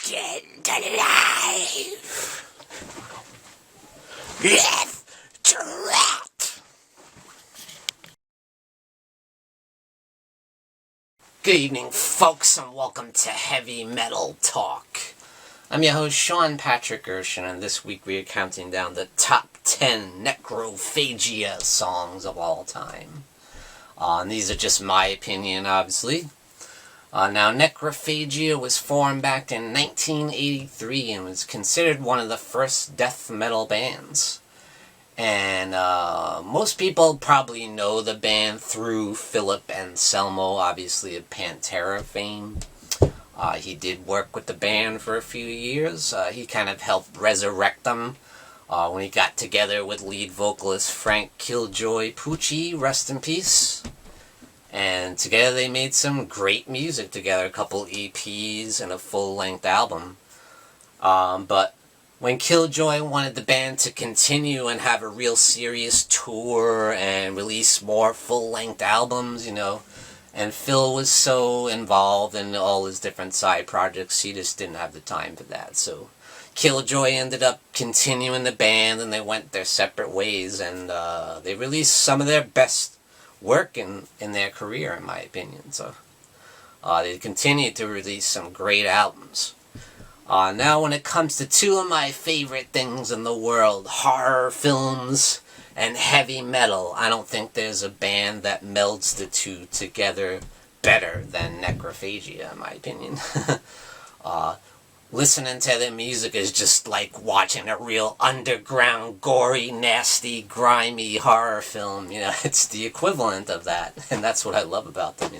skinned alive. Left to right. Good evening, folks, and welcome to Heavy Metal Talk. I'm your host, Sean Patrick Erschen, and this week we are counting down the top 10 Necrophagia songs of all time. And these are just my opinion, obviously. Now, Necrophagia was formed back in 1983 and was considered one of the first death metal bands. And most people probably know the band through Philip Anselmo, obviously of Pantera fame. He did work with the band for a few years. He kind of helped resurrect them when he got together with lead vocalist Frank Killjoy Pucci, rest in peace. And together they made some great music together, a couple EPs and a full-length album. But when Killjoy wanted the band to continue and have a real serious tour and release more full-length albums, and Phil was so involved in all his different side projects, he just didn't have the time for that. So Killjoy ended up continuing the band, and they went their separate ways, and they released some of their best work in their career, in my opinion. So they continued to release some great albums. Now when it comes to two of my favorite things in the world, horror films and heavy metal, I don't think there's a band that melds the two together better than Necrophagia, in my opinion. Listening to their music is just like watching a real underground, gory, nasty, grimy horror film. It's the equivalent of that, and that's what I love about them.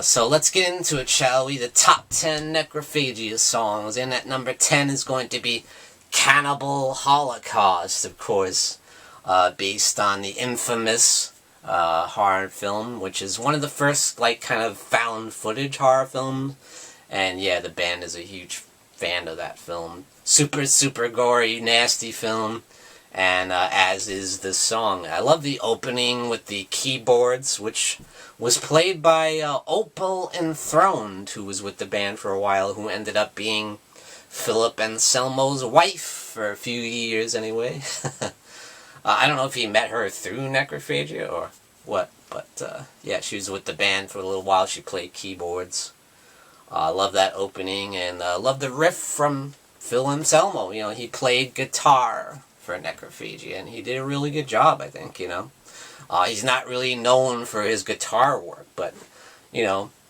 So let's get into it, shall we? The top 10 Necrophagia songs. And at number 10 is going to be Cannibal Holocaust, of course, based on the infamous horror film, which is one of the first, kind of found footage horror films. And yeah, the band is a huge fan of that film. Super, super gory, nasty film. And as is the song. I love the opening with the keyboards, which was played by Opal Enthroned, who was with the band for a while, who ended up being Philip Anselmo's wife for a few years anyway. I don't know if he met her through Necrophagia or what, but yeah, she was with the band for a little while. She played keyboards. I love that opening, and love the riff from Phil Anselmo. He played guitar for Necrophagia, and he did a really good job, I think, He's not really known for his guitar work, but,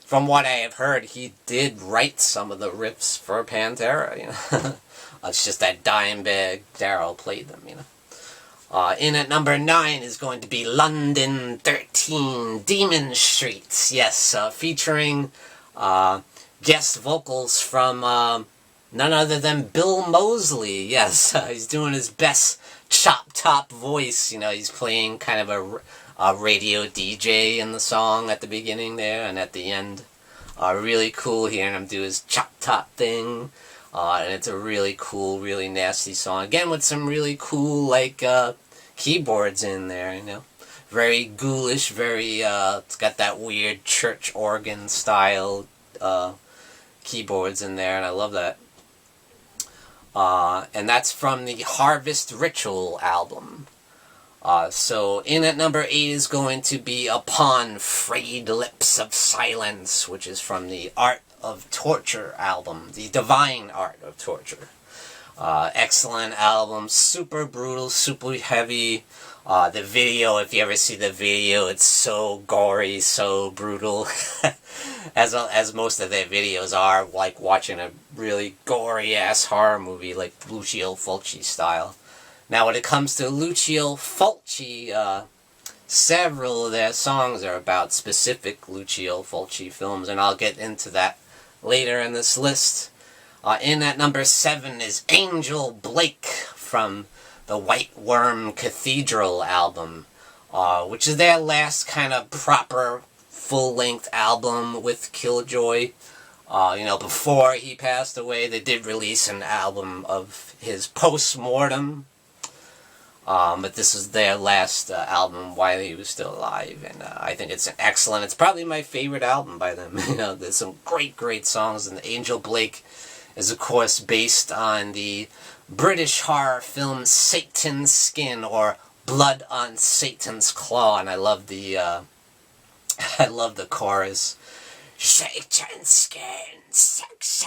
from what I have heard, he did write some of the riffs for Pantera, It's just that Dimebag Darrell played them, In at number 9 is going to be London 13, Demon Streets, yes, featuring guest vocals from none other than Bill Moseley. Yes, he's doing his best chop-top voice. He's playing kind of a radio DJ in the song at the beginning there, and at the end. Really cool hearing him do his chop-top thing. And it's a really cool, really nasty song. Again, with some really cool, keyboards in there, Very ghoulish, very, it's got that weird church organ style, keyboards in there, and I love that. And that's from the Harvest Ritual album. So in at number 8 is going to be Upon Frayed Lips of Silence, which is from the Art of Torture album, the Divine Art of Torture. Excellent album, super brutal, super heavy. The video, if you ever see the video, it's so gory, so brutal. as most of their videos are, like watching a really gory-ass horror movie, like Lucio Fulci style. Now, when it comes to Lucio Fulci, several of their songs are about specific Lucio Fulci films, and I'll get into that later in this list. In at number 7 is Angel Blake from the White Worm Cathedral album, which is their last kind of proper full-length album with Killjoy. Before he passed away, they did release an album of his post-mortem. But this is their last album while he was still alive, and I think it's excellent. It's probably my favorite album by them. There's some great songs, and Angel Blake is, of course, based on the British horror film Satan's Skin, or Blood on Satan's Claw, and I love the I love the chorus. Satan's skin, sex.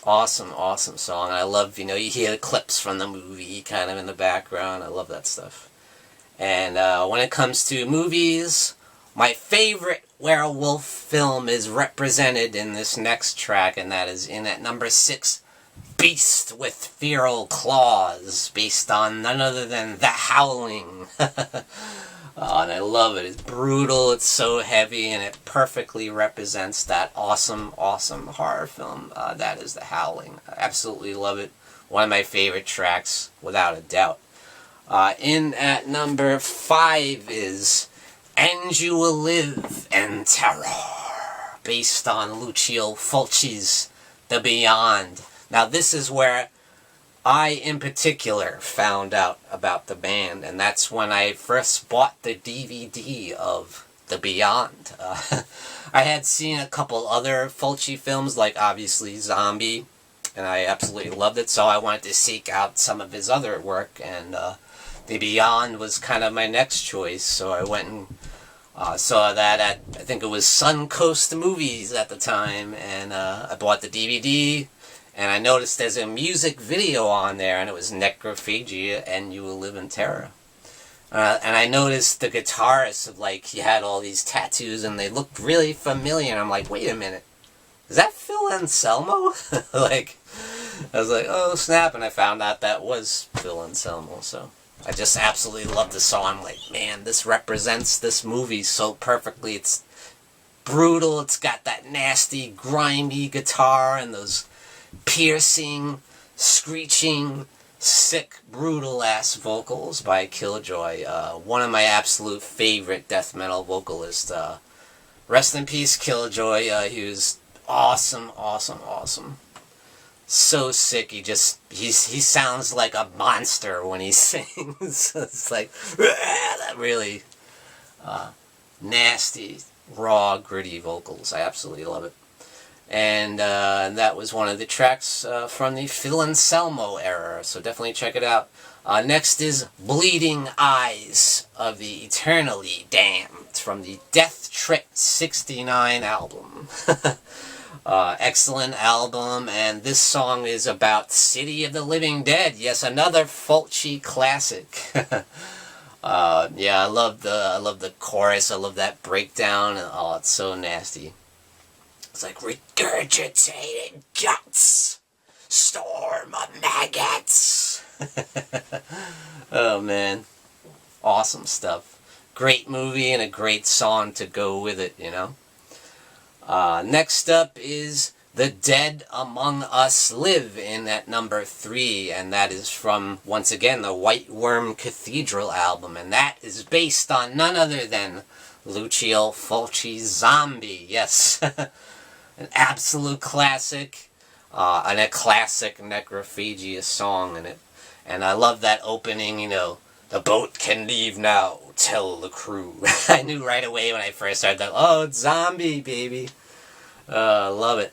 Awesome song. I love, you hear the clips from the movie kind of in the background. I love that stuff. And when it comes to movies, my favorite werewolf film is represented in this next track, and that is in at number 6, Beast with Feral Claws, based on none other than The Howling. And I love it. It's brutal, it's so heavy, and it perfectly represents that awesome horror film that is The Howling. I absolutely love it. One of my favorite tracks, without a doubt. In at number 5 is And You Will Live in Terror, based on Lucio Fulci's The Beyond. Now this is where I, in particular, found out about the band, and that's when I first bought the DVD of The Beyond. I had seen a couple other Fulci films, like obviously Zombie, and I absolutely loved it, so I wanted to seek out some of his other work, and The Beyond was kind of my next choice, so I went and saw that at, I think it was Suncoast Movies at the time, and I bought the DVD. And I noticed there's a music video on there, and it was Necrophagia, And You Will Live in Terror. And I noticed the guitarist, he had all these tattoos, and they looked really familiar, and I'm like, wait a minute, is that Phil Anselmo? I was like, oh snap, and I found out that was Phil Anselmo, so I just absolutely love the song. I'm like, man, this represents this movie so perfectly. It's brutal, it's got that nasty, grimy guitar, and those piercing, screeching, sick, brutal-ass vocals by Killjoy. One of my absolute favorite death metal vocalists. Rest in peace, Killjoy. He was awesome. So sick. He sounds like a monster when he sings. It's like, that really nasty, raw, gritty vocals. I absolutely love it. And that was one of the tracks from the Phil Anselmo era, so definitely check it out. Next is Bleeding Eyes of the Eternally Damned from the Death Trip 69 album. Excellent album, and this song is about City of the Living Dead. Yes, another Fulci classic. Yeah, I love the chorus. I love that breakdown. Oh, it's so nasty. It's like regurgitated guts, storm of maggots. Oh man, awesome stuff. Great movie and a great song to go with it, Next up is The Dead Among Us Live in at number 3, and that is from, once again, the White Worm Cathedral album, and that is based on none other than Lucio Fulci's Zombie. Yes. An absolute classic, and a classic Necrophagia song in it. And I love that opening, the boat can leave now, tell the crew. I knew right away when I first heard that, oh, it's Zombie, baby. I love it.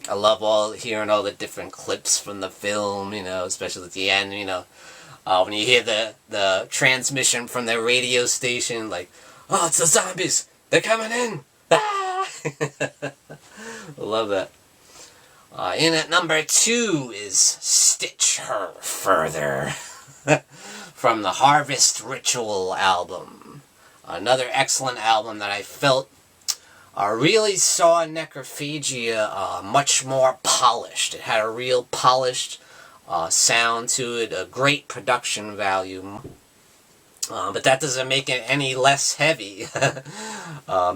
I love hearing all the different clips from the film, especially at the end, when you hear the transmission from their radio station, like, oh, it's the zombies, they're coming in. Ah! I love that. In at number 2 is Stitch Her Further from the Harvest Ritual album. Another excellent album that I felt really saw Necrophagia much more polished. It had a real polished sound to it, a great production value. But that doesn't make it any less heavy.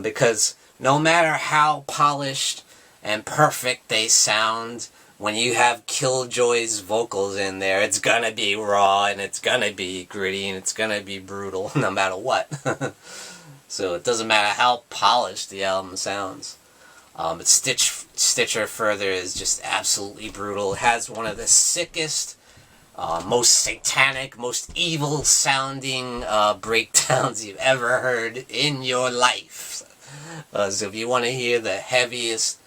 Because no matter how polished and perfect they sound, when you have Killjoy's vocals in there, it's gonna be raw, and it's gonna be gritty, and it's gonna be brutal, no matter what. So it doesn't matter how polished the album sounds. But Stitch Her Further is just absolutely brutal. It has one of the sickest most satanic, most evil sounding breakdowns you've ever heard in your life. So if you want to hear the heaviest,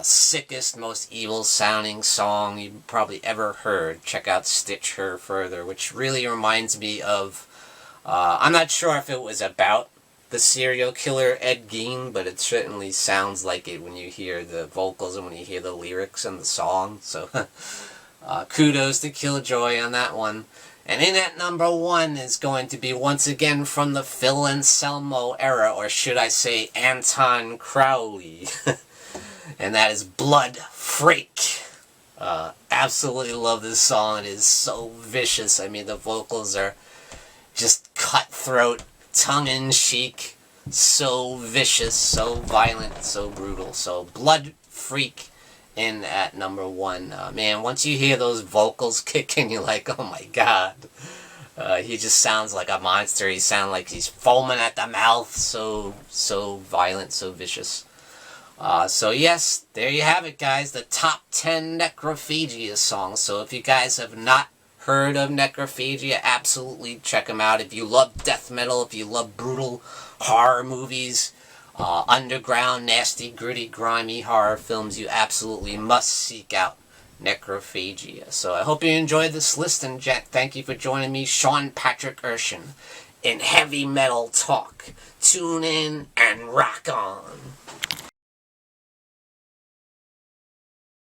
sickest, most evil sounding song you've probably ever heard, check out Stitch Her Further, which really reminds me of, I'm not sure if it was about the serial killer Ed Gein, but it certainly sounds like it when you hear the vocals and when you hear the lyrics and the song. So kudos to Killjoy on that one. And in at number 1 is going to be once again from the Phil Anselmo era, or should I say Anton Crowley. And that is Blood Freak. Absolutely love this song. It is so vicious. I mean, the vocals are just cutthroat, tongue-in-cheek, so vicious, so violent, so brutal. So Blood Freak in at number 1. Man, once you hear those vocals kick in, you're like, oh my god. He just sounds like a monster. He sounds like he's foaming at the mouth. So violent, so vicious. So yes, there you have it, guys. The top 10 Necrophagia songs. So if you guys have not heard of Necrophagia, absolutely check them out. If you love death metal, if you love brutal horror movies, underground, nasty, gritty, grimy horror films, you absolutely must seek out Necrophagia. So I hope you enjoyed this list, and thank you for joining me, Sean Patrick Erschen, in Heavy Metal Talk. Tune in and rock on.